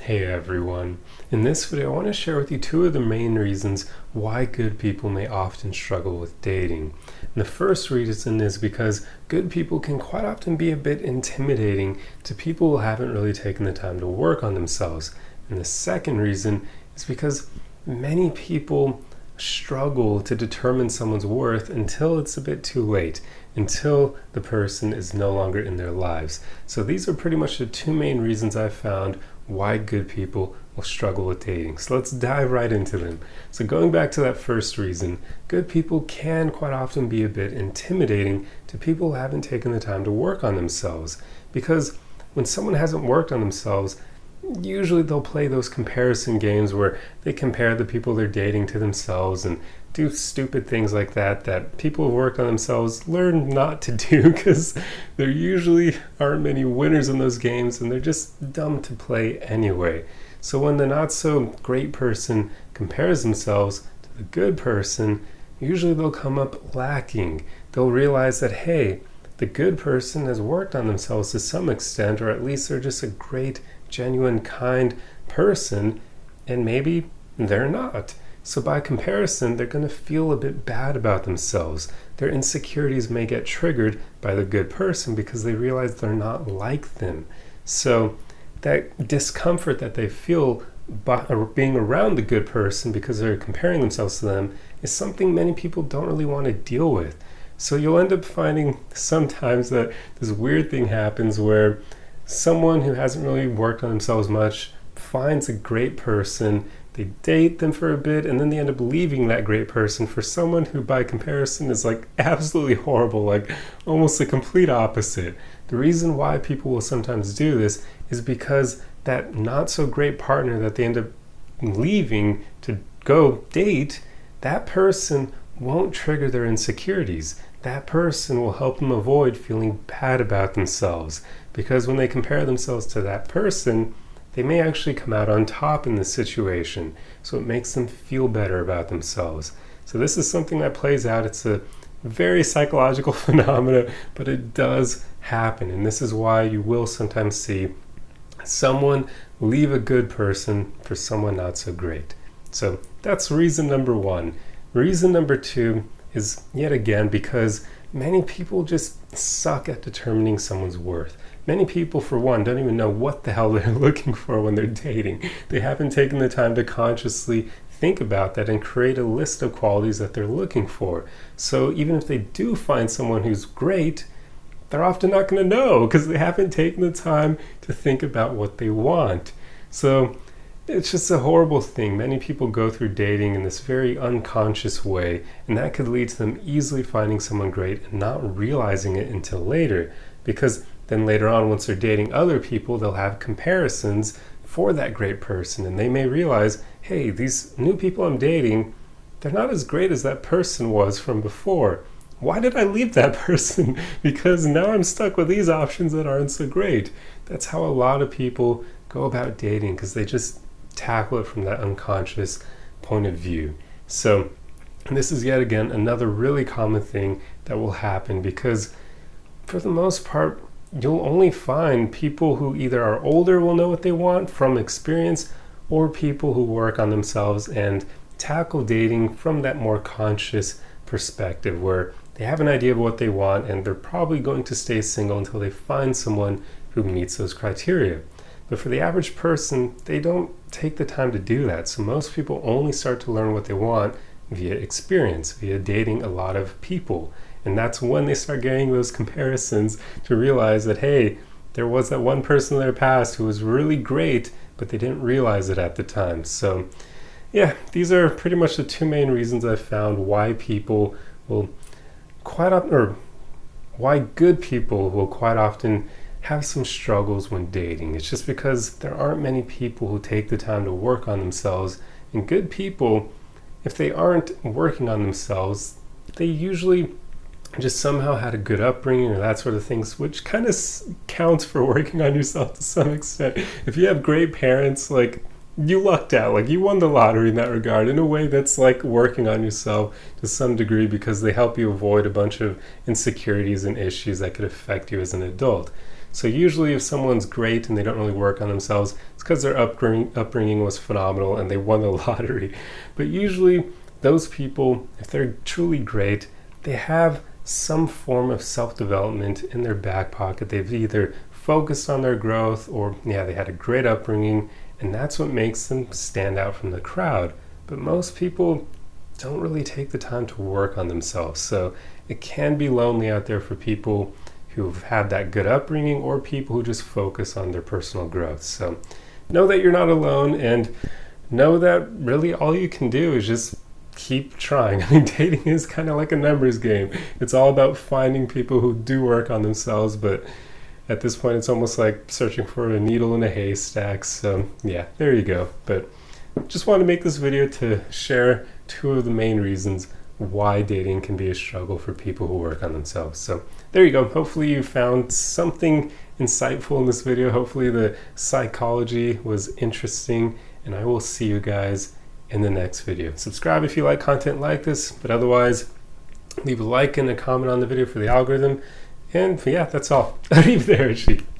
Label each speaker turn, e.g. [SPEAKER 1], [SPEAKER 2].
[SPEAKER 1] Hey everyone. In this video, I want to share with you two of the main reasons why good people may often struggle with dating. And the first reason is because good people can quite often be a bit intimidating to people who haven't really taken the time to work on themselves. And the second reason is because many people struggle to determine someone's worth until it's a bit too late, until the person is no longer in their lives. So these are pretty much the two main reasons I've found why good people will struggle with dating. So let's dive right into them. So going back to that first reason, good people can quite often be a bit intimidating to people who haven't taken the time to work on themselves. Because when someone hasn't worked on themselves, usually they'll play those comparison games where they compare the people they're dating to themselves and do stupid things like that people who've worked on themselves learn not to do, because there usually aren't many winners in those games and they're just dumb to play anyway. So when the not so great person compares themselves to the good person, usually they'll come up lacking. They'll realize that, hey, the good person has worked on themselves to some extent, or at least they're just a great, genuine, kind person, and maybe they're not. So by comparison, they're going to feel a bit bad about themselves. Their insecurities may get triggered by the good person because they realize they're not like them. So that discomfort that they feel by being around the good person because they're comparing themselves to them is something many people don't really want to deal with. So you'll end up finding sometimes that this weird thing happens where someone who hasn't really worked on themselves much finds a great person, they date them for a bit, and then they end up leaving that great person for someone who by comparison is like absolutely horrible, like almost the complete opposite. The reason why people will sometimes do this is because that not so great partner that they end up leaving to go date, that person won't trigger their insecurities. That person will help them avoid feeling bad about themselves, because when they compare themselves to that person, they may actually come out on top in this situation. So it makes them feel better about themselves. So this is something that plays out. It's a very psychological phenomena, but it does happen. And this is why you will sometimes see someone leave a good person for someone not so great. So that's reason number one. Reason number two is, yet again, because many people just suck at determining someone's worth. Many people, for one, don't even know what the hell they're looking for when they're dating. They haven't taken the time to consciously think about that and create a list of qualities that they're looking for. So even if they do find someone who's great, they're often not going to know because they haven't taken the time to think about what they want. So it's just a horrible thing. Many people go through dating in this very unconscious way, and that could lead to them easily finding someone great and not realizing it until later. Because then later on, once they're dating other people, they'll have comparisons for that great person, and they may realize, hey, these new people I'm dating, they're not as great as that person was from before. Why did I leave that person? Because now I'm stuck with these options that aren't so great. That's how a lot of people go about dating, because they just tackle it from that unconscious point of view. So this is yet again another really common thing that will happen, because for the most part, you'll only find people who either are older will know what they want from experience, or people who work on themselves and tackle dating from that more conscious perspective where they have an idea of what they want and they're probably going to stay single until they find someone who meets those criteria. But for the average person, they don't take the time to do that. So most people only start to learn what they want via experience, via dating a lot of people. And that's when they start getting those comparisons to realize that, hey, there was that one person in their past who was really great, but they didn't realize it at the time. So yeah, these are pretty much the two main reasons I've found why people will why good people will quite often have some struggles when dating. It's just because there aren't many people who take the time to work on themselves. And good people, if they aren't working on themselves, they usually just somehow had a good upbringing or that sort of things, which kind of counts for working on yourself to some extent. If you have great parents, like, you lucked out, like you won the lottery in that regard. In a way, that's like working on yourself to some degree, because they help you avoid a bunch of insecurities and issues that could affect you as an adult. So usually if someone's great and they don't really work on themselves, it's because their upbringing was phenomenal and they won the lottery. But usually those people, if they're truly great, they have some form of self-development in their back pocket. They've either focused on their growth or they had a great upbringing, and that's what makes them stand out from the crowd. But most people don't really take the time to work on themselves. So it can be lonely out there for people who've had that good upbringing or people who just focus on their personal growth. So know that you're not alone, and know that really all you can do is just keep trying. I mean, dating is kind of like a numbers game. It's all about finding people who do work on themselves, but at this point it's almost like searching for a needle in a haystack. So yeah, there you go. But just want to make this video to share 2 of the main reasons why dating can be a struggle for people who work on themselves. So there you go. Hopefully you found something insightful in this video. Hopefully the psychology was interesting, and I will see you guys in the next video. Subscribe if you like content like this, but otherwise leave a like and a comment on the video for the algorithm. And yeah, that's all. Arrivederci.